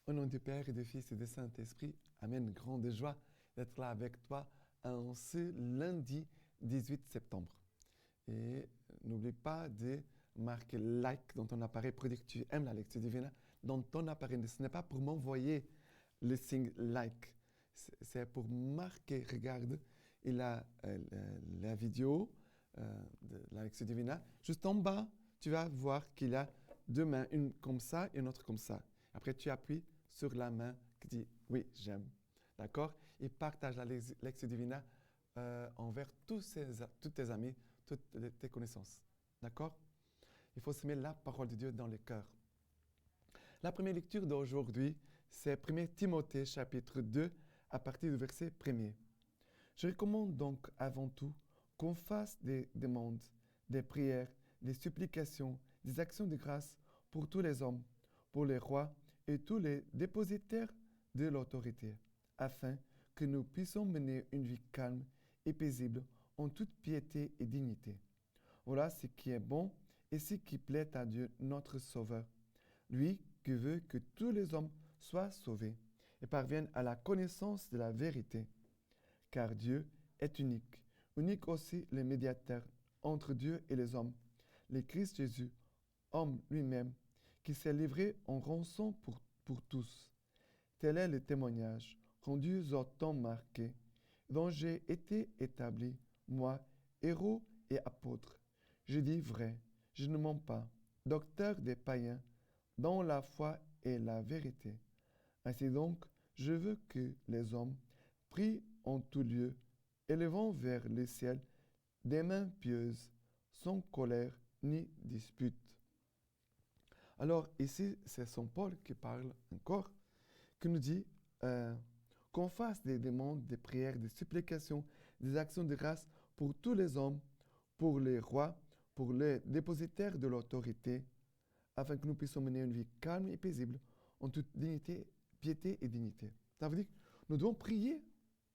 Au nom du Père et du Fils et du Saint-Esprit, Amen. Grande joie d'être là avec toi en ce lundi 18 septembre. Et n'oublie pas de marquer like dans ton appareil pour dire que tu aimes la lecture divine dans ton appareil. Ce n'est pas pour m'envoyer le signe like, c'est pour marquer. Regarde, il a la vidéo de la lecture divine. Juste en bas, tu vas voir qu'il a deux mains, une comme ça et une autre comme ça. Après, tu appuies sur la main qui dit oui, j'aime. D'accord? Et partage la lecture divine envers tous tes amis, toutes tes connaissances. D'accord? Il faut semer la parole de Dieu dans les cœurs. La première lecture d'aujourd'hui, c'est 1 Timothée chapitre 2 à partir du verset 1er. Je recommande donc avant tout qu'on fasse des demandes, des prières, des supplications, des actions de grâce pour tous les hommes, pour les rois et tous les dépositaires de l'autorité, afin que nous puissions mener une vie calme et paisible en toute piété et dignité. Voilà ce qui est bon et ce qui plaît à Dieu notre Sauveur, lui qui veut que tous les hommes soient sauvés et parviennent à la connaissance de la vérité. Car Dieu est unique, unique aussi le médiateur entre Dieu et les hommes, le Christ Jésus, homme lui-même, qui s'est livré en rançon pour tous. Tel est le témoignage rendu au temps marqué, dont j'ai été établi, moi, héros et apôtre. Je dis vrai, je ne mens pas, docteur des païens, dans la foi et la vérité. Ainsi donc, je veux que les hommes prient en tout lieu, élevant vers le ciel des mains pieuses, sans colère ni dispute. Alors ici, c'est Saint Paul qui parle encore, qui nous dit qu'on fasse des demandes, des prières, des supplications, des actions de grâce pour tous les hommes, pour les rois, pour les dépositaires de l'autorité, afin que nous puissions mener une vie calme et paisible, en toute dignité, piété et dignité. Ça veut dire que nous devons prier,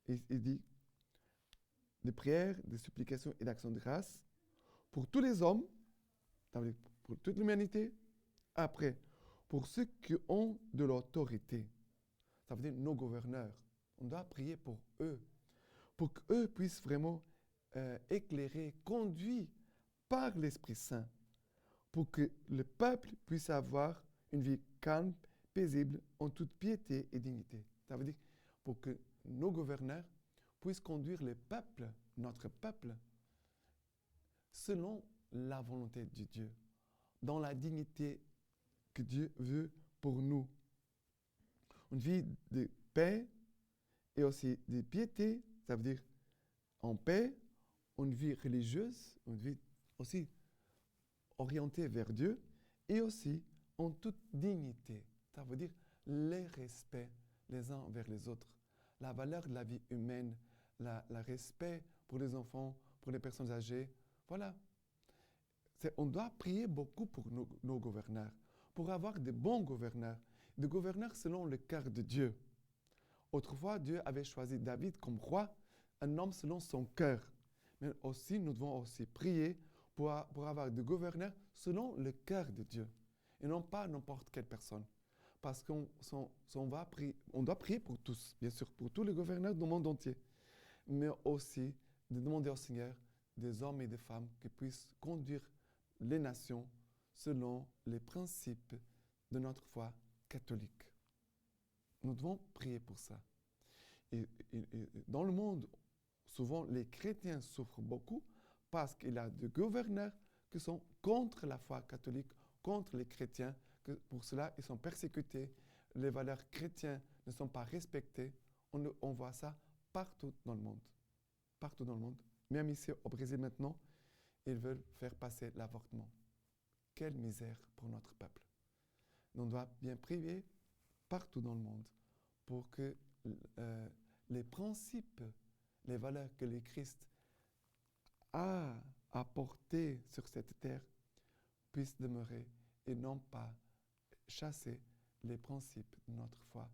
il dit, des prières, des supplications et d'actions de grâce pour tous les hommes, ça veut dire pour toute l'humanité. Après, pour ceux qui ont de l'autorité, ça veut dire nos gouverneurs, on doit prier pour eux puissent vraiment éclairer, conduits par l'Esprit Saint, pour que le peuple puisse avoir une vie calme, paisible, en toute piété et dignité. Ça veut dire pour que nos gouverneurs puissent conduire le peuple, notre peuple, selon la volonté de Dieu, dans la dignité que Dieu veut pour nous. Une vie de paix et aussi de piété, ça veut dire en paix, une vie religieuse, une vie aussi orientée vers Dieu, et aussi en toute dignité. Ça veut dire le respect les uns vers les autres, la valeur de la vie humaine, le respect pour les enfants, pour les personnes âgées. Voilà. On doit prier beaucoup pour nos gouverneurs, pour avoir de bons gouverneurs, des gouverneurs selon le cœur de Dieu. Autrefois, Dieu avait choisi David comme roi, un homme selon son cœur. Mais aussi, nous devons aussi prier pour avoir des gouverneurs selon le cœur de Dieu, et non pas n'importe quelle personne. Parce qu'on doit prier pour tous, bien sûr, pour tous les gouverneurs du monde entier, mais aussi de demander au Seigneur des hommes et des femmes qui puissent conduire les nations selon les principes de notre foi catholique. Nous devons prier pour ça. Et dans le monde, souvent, les chrétiens souffrent beaucoup parce qu'il y a des gouverneurs qui sont contre la foi catholique, contre les chrétiens, que pour cela, ils sont persécutés. Les valeurs chrétiennes ne sont pas respectées. On voit ça partout dans le monde. Partout dans le monde. Même ici au Brésil maintenant, ils veulent faire passer l'avortement. Quelle misère pour notre peuple. On doit bien prier partout dans le monde pour que les principes, les valeurs que le Christ a apportées sur cette terre puissent demeurer et non pas chasser les principes de notre foi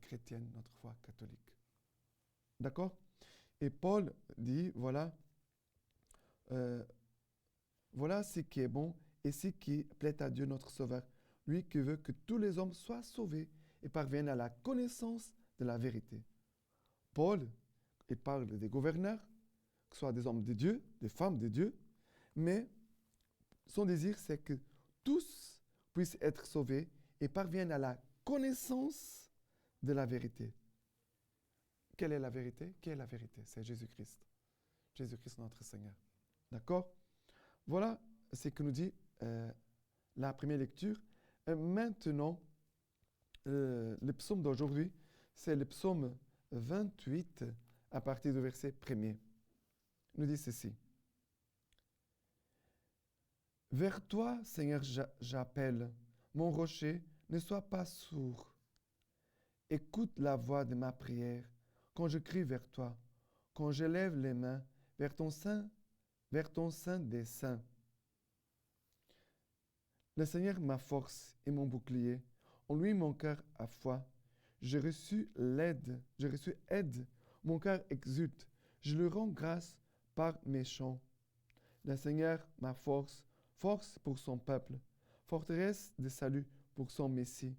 chrétienne, notre foi catholique. D'accord? Et Paul dit, voilà ce qui est bon et ce qui plaît à Dieu notre Sauveur, lui qui veut que tous les hommes soient sauvés et parviennent à la connaissance de la vérité. Paul, il parle des gouverneurs, que ce soit des hommes de Dieu, des femmes de Dieu, mais son désir, c'est que tous puissent être sauvés et parviennent à la connaissance de la vérité. Quelle est la vérité? Qui est la vérité? C'est Jésus-Christ. Jésus-Christ notre Seigneur. D'accord? Voilà ce que nous dit la première lecture. Et maintenant, le psaume d'aujourd'hui, c'est le psaume 28 à partir du verset 1er. Il nous dit ceci. Vers toi, Seigneur, j'appelle, mon rocher, ne sois pas sourd. Écoute la voix de ma prière quand je crie vers toi, quand je lève les mains vers ton sein des saints. Le Seigneur ma force et mon bouclier, en lui mon cœur a foi. J'ai reçu aide, mon cœur exulte, je lui rends grâce par mes chants. Le Seigneur ma force pour son peuple, forteresse de salut pour son Messie.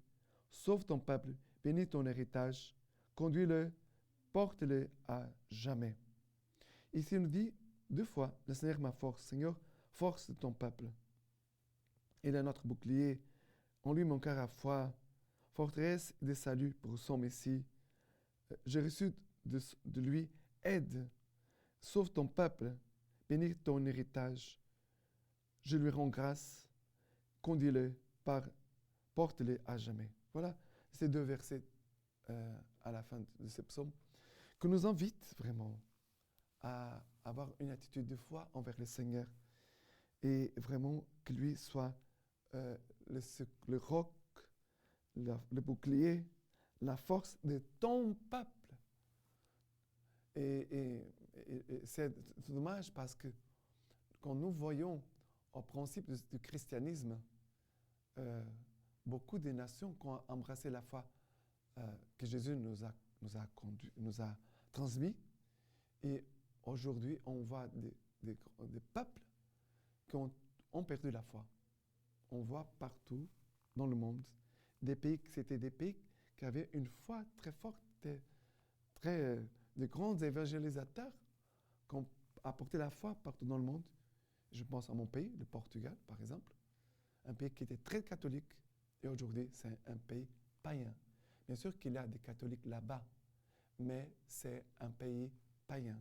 Sauve ton peuple, bénis ton héritage, conduis-le, porte-le à jamais. Ici, il nous dit 2 fois, le Seigneur ma force. Seigneur, force de ton peuple. Il est notre bouclier. En lui, mon cœur a foi. Forteresse de salut pour son Messie. J'ai reçu de lui aide. Sauve ton peuple. Bénis ton héritage. Je lui rends grâce. Conduis-le, porte-le à jamais. Voilà ces 2 versets à la fin de ce psaume qui nous invitent vraiment à avoir une attitude de foi envers le Seigneur et vraiment que lui soit le roc, le bouclier, la force de ton peuple. Et c'est dommage parce que quand nous voyons au principe du christianisme, beaucoup de nations qui ont embrassé la foi que Jésus nous a transmis. Et aujourd'hui, on voit des peuples qui ont perdu la foi. On voit partout dans le monde c'était des pays qui avaient une foi très forte, de grands évangélisateurs qui ont apporté la foi partout dans le monde. Je pense à mon pays, le Portugal, par exemple, un pays qui était très catholique et aujourd'hui, c'est un pays païen. Bien sûr qu'il y a des catholiques là-bas, mais c'est un pays païen,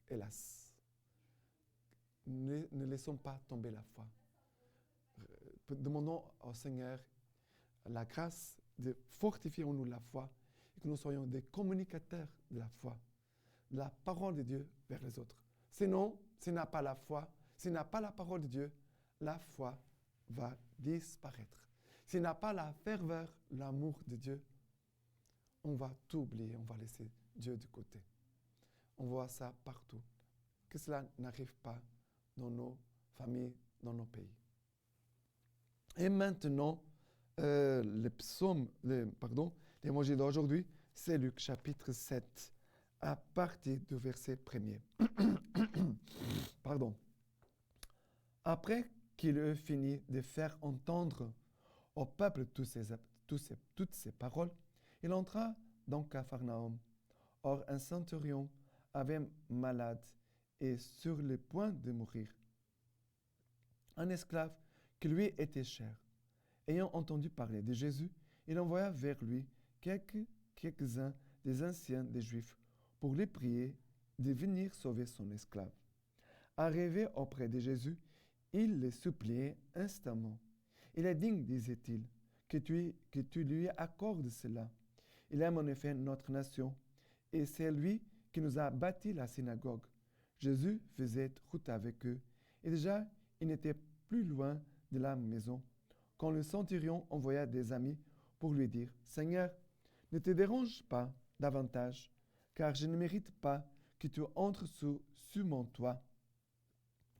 hélas. Ne laissons pas tomber la foi. Demandons au Seigneur la grâce de fortifier en nous la foi et que nous soyons des communicateurs de la foi, de la parole de Dieu vers les autres. Sinon, s'il n'a pas la foi, s'il n'a pas la parole de Dieu, la foi va disparaître. S'il n'a pas la ferveur, l'amour de Dieu, on va tout oublier, on va laisser Dieu de côté. On voit ça partout. Que cela n'arrive pas dans nos familles, dans nos pays. Et maintenant, l'évangile d'aujourd'hui, c'est Luc chapitre 7, à partir du verset 1er. Pardon. Après qu'il eut fini de faire entendre au peuple toutes ces paroles, il entra dans Capharnaüm. Or, un centurion avait malade et sur le point de mourir. Un esclave qui lui était cher. Ayant entendu parler de Jésus, il envoya vers lui quelques-uns des anciens des Juifs pour les prier de venir sauver son esclave. Arrivé auprès de Jésus, il les suppliait instamment. Il est digne, disait-il, que tu lui accordes cela. Il aime en effet notre nation, et c'est lui qui nous a bâti la synagogue. Jésus faisait route avec eux, et déjà il n'était plus loin de la maison, quand le centurion envoya des amis pour lui dire, « Seigneur, ne te dérange pas davantage, car je ne mérite pas que tu entres sous mon toit.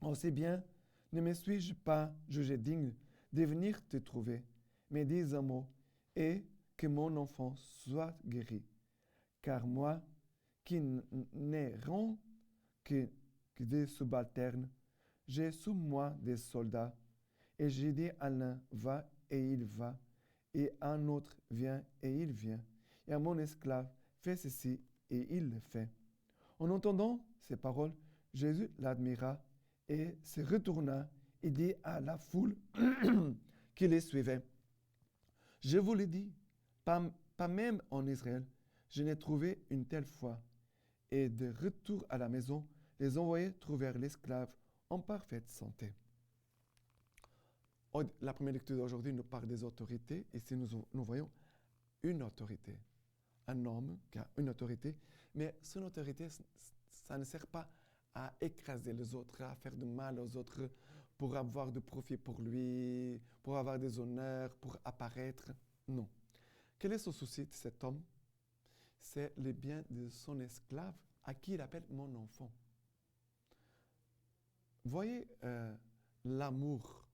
Aussi bien, ne me suis-je pas jugé digne de venir te trouver, mais dis un mot, et que mon enfant soit guéri. Car moi, qui n'ai rien que des subalternes, j'ai sous moi des soldats, et j'ai dit à l'un, va, et il va, et un autre vient et il vient. Et à mon esclave, fais ceci et il le fait. En entendant ces paroles, Jésus l'admira et se retourna et dit à la foule qui les suivait, je vous le dis, pas même en Israël, je n'ai trouvé une telle foi. Et de retour à la maison, les envoyés trouvèrent l'esclave en parfaite santé. La première lecture d'aujourd'hui nous parle des autorités. Ici, nous voyons une autorité. Un homme qui a une autorité, mais son autorité, ça ne sert pas à écraser les autres, à faire du mal aux autres pour avoir du profit pour lui, pour avoir des honneurs, pour apparaître. Non. Quel est son souci de cet homme? C'est le bien de son esclave à qui il appelle mon enfant. Voyez l'amour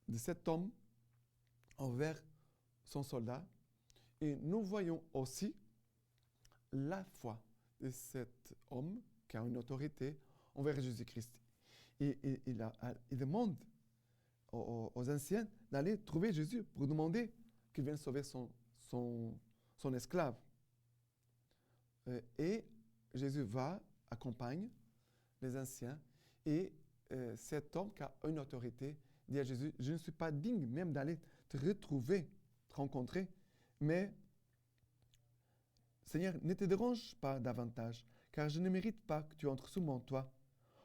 de cet homme envers son soldat. Et nous voyons aussi la foi de cet homme qui a une autorité envers Jésus-Christ. Et il demande aux anciens d'aller trouver Jésus pour demander qu'il vienne sauver son esclave. Et Jésus va, accompagne les anciens, et cet homme qui a une autorité dit à Jésus, je ne suis pas digne même d'aller te retrouver, te rencontrer, mais Seigneur, ne te dérange pas davantage, car je ne mérite pas que tu entres sous mon toit.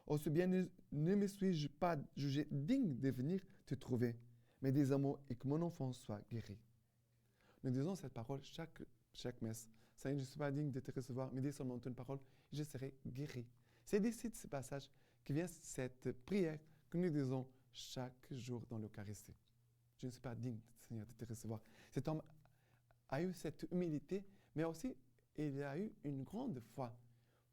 Aussi bien ne me suis-je pas jugé digne de venir te trouver, mais des amours et que mon enfant soit guéri. Nous disons cette parole chaque messe. Seigneur, je ne suis pas digne de te recevoir, mais dis seulement une parole, je serai guéri. C'est d'ici de ce passage que vient cette prière que nous disons chaque jour dans l'Eucharistie. Je ne suis pas digne, Seigneur, de te recevoir. Cet homme a eu cette humilité, mais aussi il a eu une grande foi.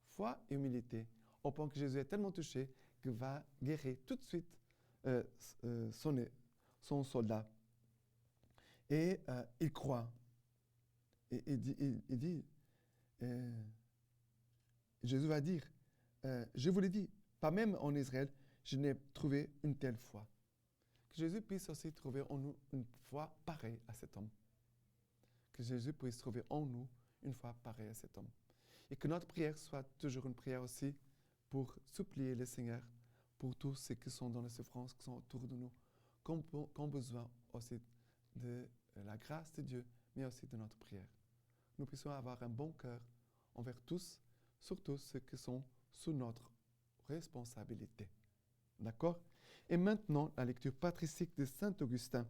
Foi et humilité, au point que Jésus est tellement touché qu'il va guérir tout de suite son soldat. Et il croit. Et il dit Jésus va dire, je vous l'ai dit, pas même en Israël, je n'ai trouvé une telle foi. Que Jésus puisse aussi trouver en nous une foi pareille à cet homme. Que Jésus puisse trouver en nous une foi pareille à cet homme. Et que notre prière soit toujours une prière aussi pour supplier le Seigneur pour tous ceux qui sont dans la souffrance, qui sont autour de nous, qui ont besoin aussi de la grâce de Dieu, mais aussi de notre prière. Nous puissions avoir un bon cœur envers tous, surtout ceux qui sont sous notre responsabilité. D'accord? Et maintenant, la lecture patricique de Saint Augustin.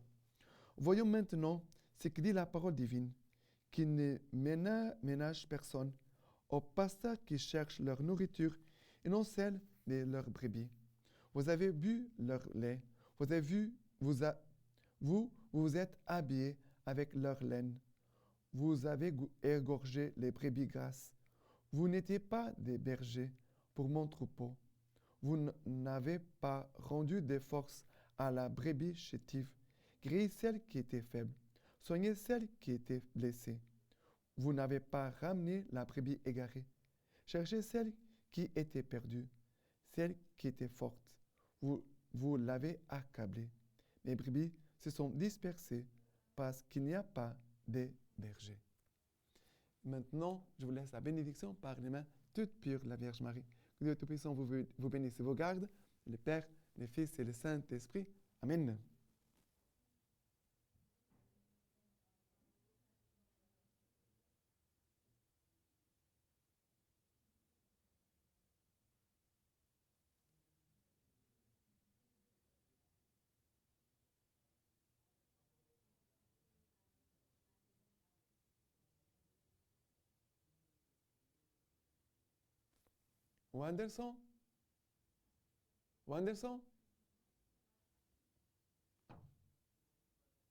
Voyons maintenant ce que dit la parole divine, qui ne ménage personne, aux pasteurs qui cherchent leur nourriture et non celle de leurs brebis. Vous avez bu leur lait, vous vous êtes habillés avec leur laine. Vous avez égorgé les brebis grasses. Vous n'étiez pas des bergers pour mon troupeau. Vous n'avez pas rendu des forces à la brebis chétive. Guérissez celle qui était faible. Soignez celle qui était blessée. Vous n'avez pas ramené la brebis égarée. Cherchez celle qui était perdue, celle qui était forte. Vous l'avez accablée. Mes brebis se sont dispersées parce qu'il n'y a pas de berger. Maintenant, je vous laisse la bénédiction par les mains toutes pures de la Vierge Marie. Que Dieu Tout-Puissant vous bénisse et vous garde, le Père, le Fils et le Saint-Esprit. Amen. Wanderson? Wanderson?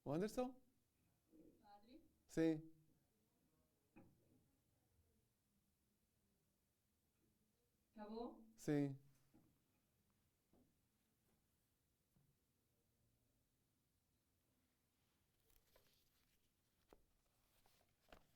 Wanderson? Padre? Sim. Acabou? Sim.